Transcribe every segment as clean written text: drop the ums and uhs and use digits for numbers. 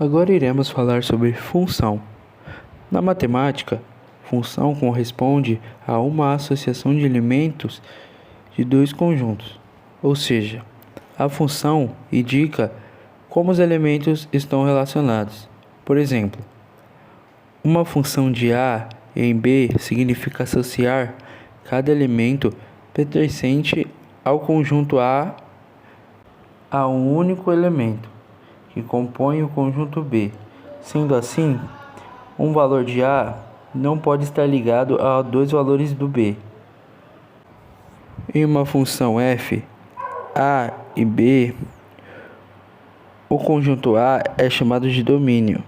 Agora iremos falar sobre função. Na matemática, função corresponde a uma associação de elementos de dois conjuntos, ou seja, a função indica como os elementos estão relacionados. Por exemplo, uma função de A em B significa associar cada elemento pertencente ao conjunto A a um único elemento que compõe o conjunto B. Sendo assim, um valor de A não pode estar ligado a dois valores do B. Em uma função f, A e B, o conjunto A é chamado de domínio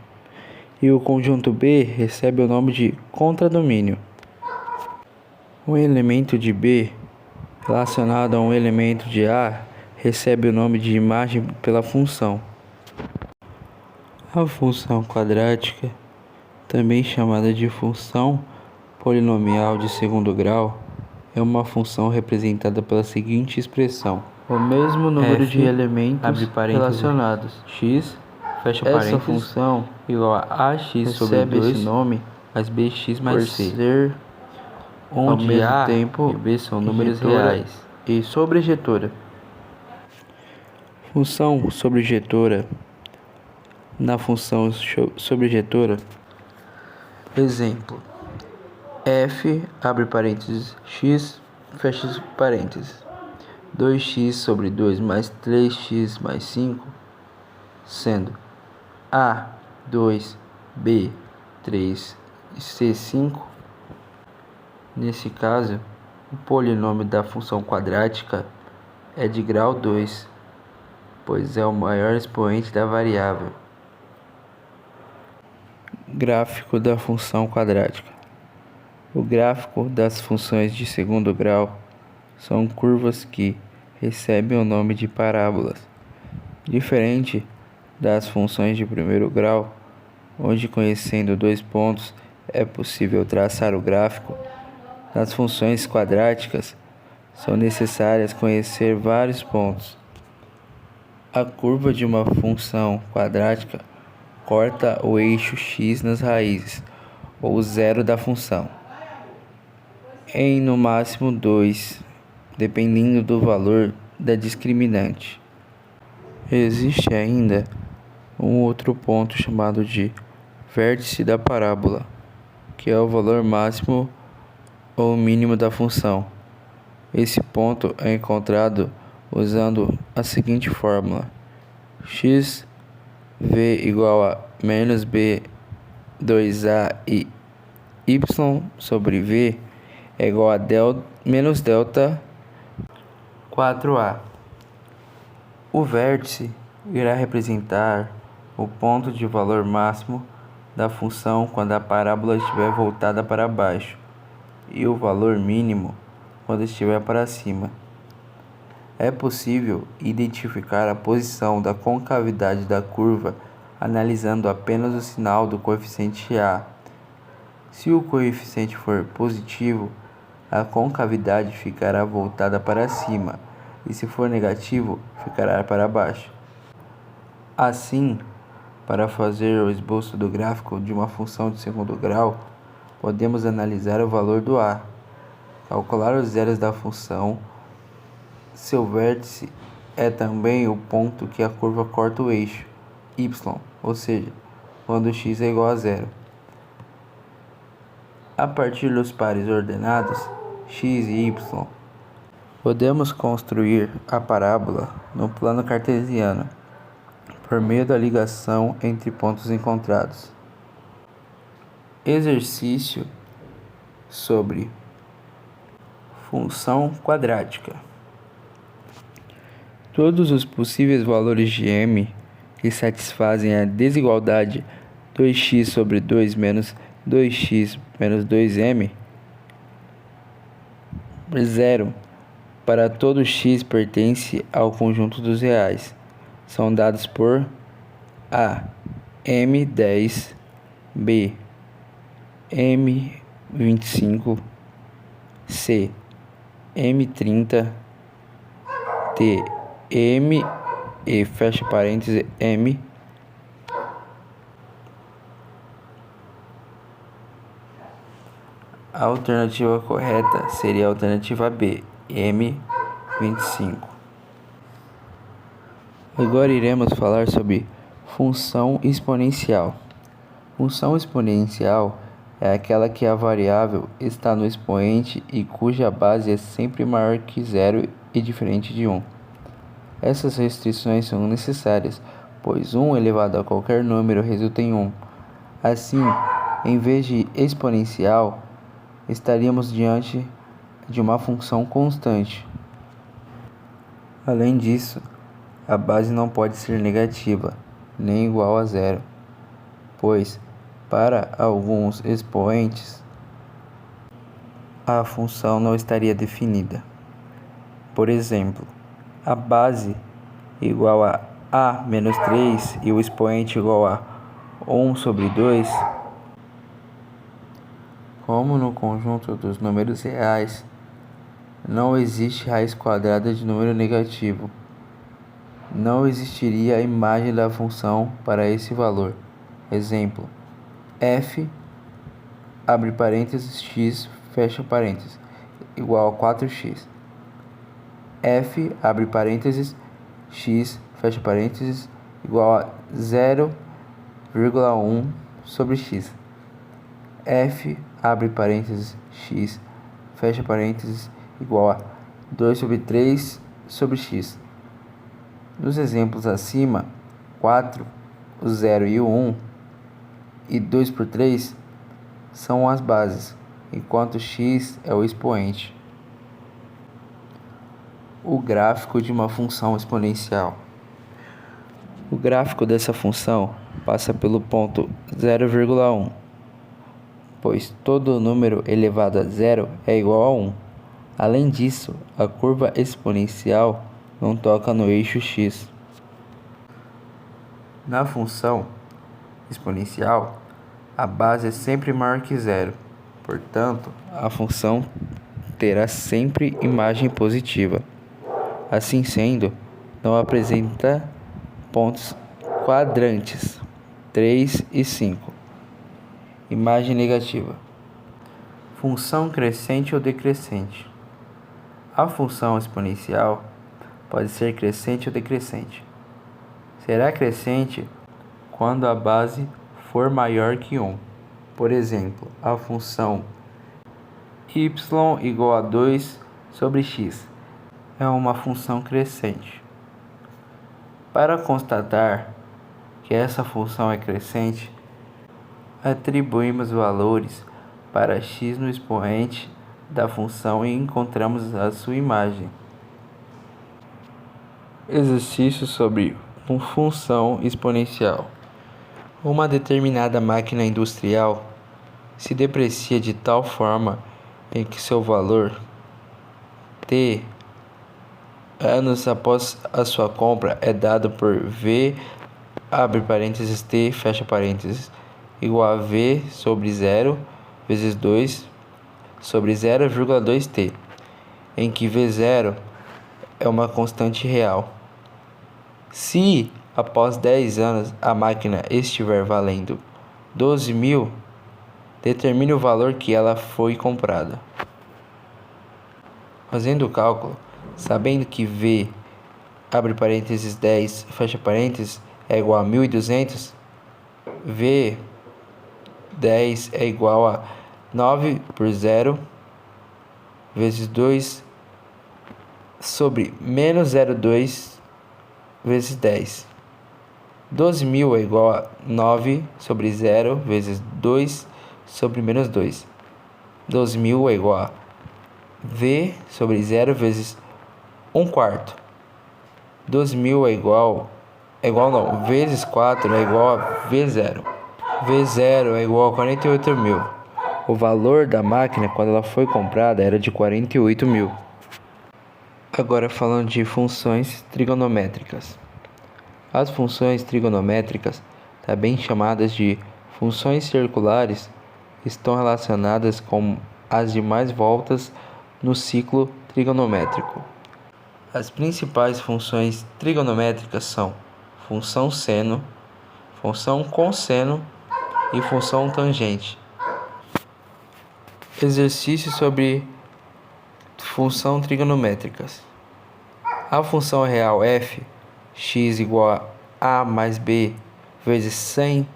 e o conjunto B recebe o nome de contradomínio. Um elemento de B relacionado a um elemento de A recebe o nome de imagem pela função. A função quadrática, também chamada de função polinomial de segundo grau, é uma função representada pela seguinte expressão: o mesmo número de elementos relacionados, x, fecha parênteses, essa função igual a ax sobre 2 esse nome, mais bx mais c, ser onde A e B são números reais, e sobrejetora. Função sobrejetora. Na função sobrejetora, exemplo, f, abre parênteses, x, fecha parênteses, 2x sobre 2 mais 3x mais 5, sendo A, 2, B, 3 e C, 5. Nesse caso, o polinômio da função quadrática é de grau 2, pois é o maior expoente da variável. Gráfico da função quadrática. O gráfico das funções de segundo grau são curvas que recebem o nome de parábolas, diferente das funções de primeiro grau, onde conhecendo dois pontos é possível traçar o gráfico. Nas funções quadráticas são necessárias conhecer vários pontos. A curva de uma função quadrática corta o eixo x nas raízes, ou zero da função, em no máximo 2, dependendo do valor da discriminante. Existe ainda um outro ponto chamado de vértice da parábola, que é o valor máximo ou mínimo da função. Esse ponto é encontrado usando a seguinte fórmula: x v igual a menos b 2a e y sobre v é igual a menos delta 4a. O vértice irá representar o ponto de valor máximo da função quando a parábola estiver voltada para baixo e o valor mínimo quando estiver para cima. É possível identificar a posição da concavidade da curva analisando apenas o sinal do coeficiente A. Se o coeficiente for positivo, a concavidade ficará voltada para cima, e se for negativo, ficará para baixo. Assim, para fazer o esboço do gráfico de uma função de segundo grau, podemos analisar o valor do A, calcular os zeros da função. Seu vértice é também o ponto que a curva corta o eixo y, ou seja, quando x é igual a zero. A partir dos pares ordenados x e y, podemos construir a parábola no plano cartesiano por meio da ligação entre pontos encontrados. Exercício sobre função quadrática. Todos os possíveis valores de m que satisfazem a desigualdade 2x sobre 2 menos 2x menos 2m, zero para todo x pertence ao conjunto dos reais, são dados por a. m10, b. m25, c. m30, d. m e fecha parênteses m A alternativa correta seria a alternativa B, M25. Agora iremos falar sobre função exponencial. Função exponencial é aquela que a variável está no expoente e cuja base é sempre maior que zero e diferente de 1. Essas restrições são necessárias, pois 1 elevado a qualquer número resulta em 1. Assim, em vez de exponencial, estaríamos diante de uma função constante. Além disso, a base não pode ser negativa, nem igual a zero, pois, para alguns expoentes, a função não estaria definida. Por exemplo, a base igual a menos 3 e o expoente igual a 1 sobre 2, como no conjunto dos números reais, não existe raiz quadrada de número negativo. Não existiria a imagem da função para esse valor. Exemplo: f, abre parênteses, x, fecha parênteses, igual a 4x. f, abre parênteses, x, fecha parênteses, igual a 0,1 sobre x. f, abre parênteses, x, fecha parênteses, igual a 2 sobre 3 sobre x. Nos exemplos acima, 4, o 0 e o 1, e 2 por 3 são as bases, enquanto x é o expoente. O gráfico de uma função exponencial. O gráfico dessa função passa pelo ponto 0,1, pois todo número elevado a zero é igual a 1. Além disso, a curva exponencial não toca no eixo x. Na função exponencial, a base é sempre maior que zero, portanto, a função terá sempre imagem positiva. Assim sendo, não apresenta pontos quadrantes 3 e 5. Imagem negativa. Função crescente ou decrescente. A função exponencial pode ser crescente ou decrescente. Será crescente quando a base for maior que 1. Por exemplo, a função y igual a 2 sobre x é uma função crescente. Para constatar que essa função é crescente, atribuímos valores para x no expoente da função e encontramos a sua imagem. Exercício sobre função exponencial. Uma determinada máquina industrial se deprecia de tal forma em que seu valor, t anos após a sua compra, é dado por v, abre parênteses, t, fecha parênteses, igual a v sobre 0 vezes 2 sobre 0,2t, em que v0 é uma constante real. Se, após 10 anos, a máquina estiver valendo 12.000, determine o valor que ela foi comprada. Fazendo o cálculo, sabendo que v, abre parênteses, 10, fecha parênteses, é igual a 1.200, v 10 é igual a 9 por 0 vezes 2 sobre menos 0,2 vezes 10. 12.000 é igual a 9 sobre 0 vezes 2 sobre menos 2. 12.000 é igual a v sobre 0 vezes 1 quarto. 12.000 vezes 4 é igual a v0. V0 é igual a 48.000. O valor da máquina quando ela foi comprada era de 48.000. Agora falando de funções trigonométricas. As funções trigonométricas, também chamadas de funções circulares, estão relacionadas com as demais voltas no ciclo trigonométrico. As principais funções trigonométricas são função seno, função cosseno e função tangente. Exercício sobre função trigonométricas. A função real f, x igual a mais b vezes 100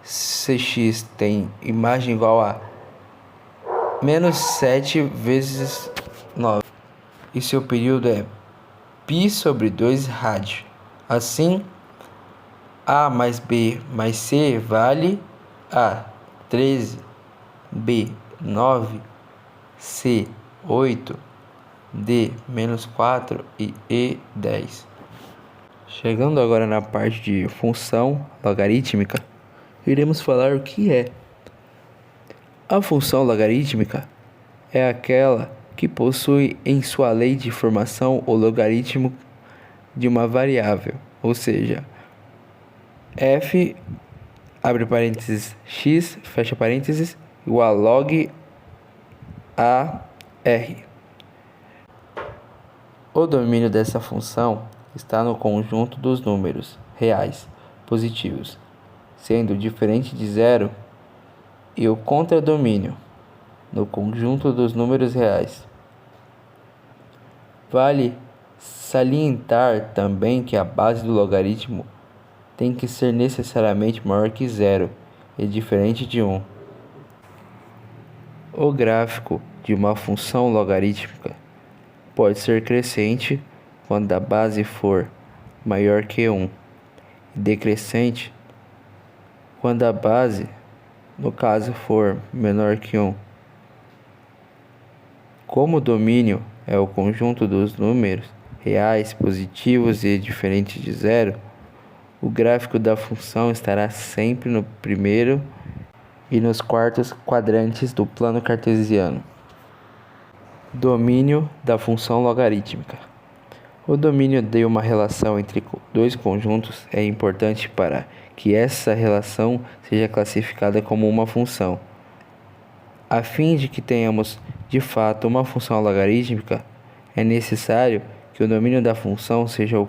cx tem imagem igual a menos 7 vezes 9. E seu período é π sobre 2 rádio. Assim, a mais b mais c vale a 13, b 9, c 8, d menos 4 e e 10. Chegando agora na parte de função logarítmica, iremos falar o que é. A função logarítmica é aquela que possui em sua lei de formação o logaritmo de uma variável, ou seja, f, abre parênteses, x, fecha parênteses, igual a log a r. O domínio dessa função está no conjunto dos números reais positivos, sendo diferente de zero, e o contradomínio no conjunto dos números reais. Vale salientar também que a base do logaritmo tem que ser necessariamente maior que zero e diferente de 1. O gráfico de uma função logarítmica pode ser crescente quando a base for maior que 1 e decrescente quando a base, no caso, for menor que 1. Como o domínio é o conjunto dos números reais positivos e diferentes de zero, o gráfico da função estará sempre no primeiro e nos quartos quadrantes do plano cartesiano. Domínio da função logarítmica. O domínio de uma relação entre dois conjuntos é importante para que essa relação seja classificada como uma função. A fim de que tenhamos de fato uma função logarítmica, é necessário que o domínio da função seja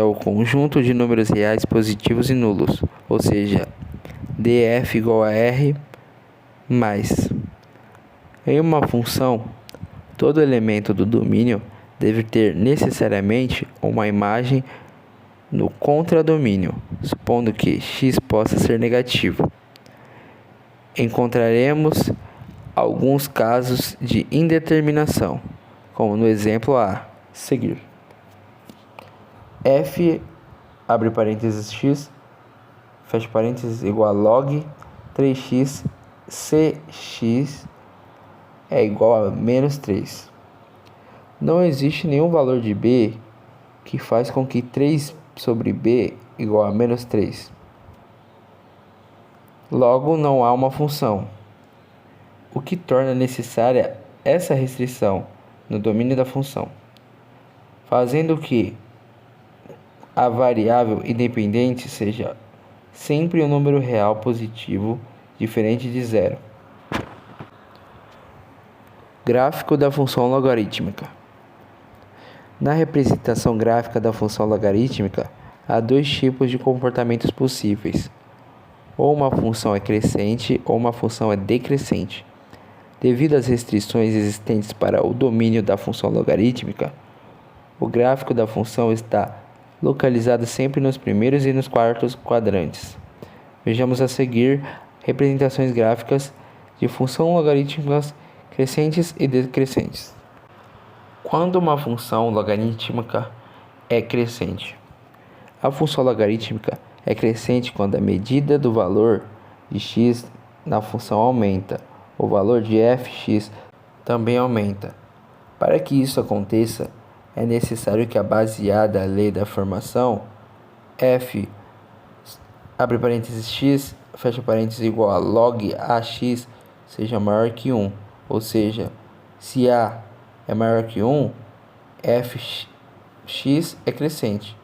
o conjunto de números reais positivos e nulos, ou seja, df igual a r mais. Em uma função, todo elemento do domínio deve ter necessariamente uma imagem no contradomínio, supondo que x possa ser negativo. Encontraremos alguns casos de indeterminação, como no exemplo a seguir. F, abre parênteses, x, fecha parênteses, igual a log 3x, cx é igual a menos 3. Não existe nenhum valor de b que faz com que 3 sobre b igual a menos 3. Logo, não há uma função, o que torna necessária essa restrição no domínio da função, fazendo que a variável independente seja sempre um número real positivo diferente de zero. Gráfico da função logarítmica. Na representação gráfica da função logarítmica, há dois tipos de comportamentos possíveis. Ou uma função é crescente ou uma função é decrescente. Devido às restrições existentes para o domínio da função logarítmica, o gráfico da função está localizado sempre nos primeiros e nos quartos quadrantes. Vejamos a seguir representações gráficas de função logarítmicas crescentes e decrescentes. Quando uma função logarítmica é crescente, a função logarítmica é crescente quando a medida do valor de x na função aumenta. O valor de fx também aumenta. Para que isso aconteça, é necessário que a baseada lei da formação f, abre parênteses, x, fecha parênteses, igual a log ax seja maior que 1. Ou seja, se a é maior que 1, fx é crescente.